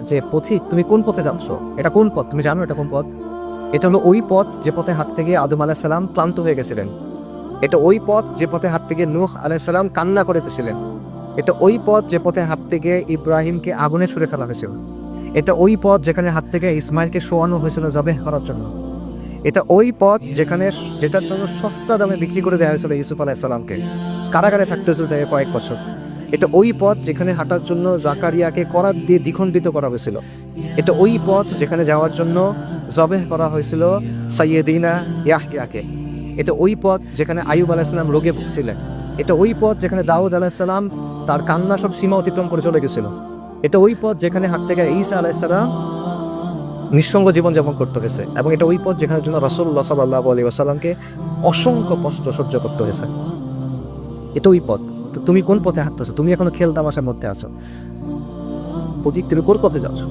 যে পথিক তুমি কোন পথে যাচ্ছ, এটা কোন পথ, তুমি জানো এটা কোন পথ? এটা হলো ওই পথ যে পথে হাঁটতে গিয়ে আদম আলাইহিস সালাম ক্লান্ত হয়ে গেছিলেন। এটা ওই পথ যে পথে হাঁটতে গিয়ে নূহ আলাইহিস সালাম কান্না করিতেছিলেন। এটা ওই পথ যে পথে হাঁটতে গিয়ে ইব্রাহিমকে আগুনে ছুঁড়ে ফেলা হয়েছিল। এটা ওই পথ যেখানে হাঁটতে গিয়ে ইসমাইলকে শোয়ানো হয়েছিল জবেহ করার জন্য। এটা ওই পথ যেটার জন্য সস্তা দামে বিক্রি করে দেওয়া হয়েছিল ইউসুফ আলাইহিস সালামকে, কারাগারে থাকতে হয়েছিল তাকে কয়েক বছর। এটা ওই পথ যেখানে হাঁটার জন্য জাকারিয়াকে করাত দিয়ে দ্বিখণ্ডিত করা হয়েছিল। এটা ওই পথ যেখানে যাওয়ার জন্য জবেহ করা হয়েছিল সাইয়েদিনা ইয়াহইয়াকে। এটা ওই পথ যেখানে আইয়ুব আলাইহিস সালাম রোগে ভুগছিলেন। এটা ওই পথ যেখানে দাউদ আলাইহিস সালাম তার কান্না সব সীমা অতিক্রম করে চলে গেছিল। এটা ওই পথ যেখানে হাঁটতে গিয়ে ঈসা আলাইহিস সালাম নিঃসঙ্গ জীবনযাপন করতে হয়েছে। এবং এটা ওই পথ যেখানে জন্য রাসূলুল্লাহ সাল্লাল্লাহু আলাইহি ওয়াসাল্লামকে অসংখ্য কষ্ট সহ্য করতে হয়েছে। এটা ওই পথ। তো তুমি কোন পথে হাঁটতেছো? তুমি এখনো খেল তামাশার মধ্যে আছো। পথিক, তুমি কোন পথে যাচ্ছ?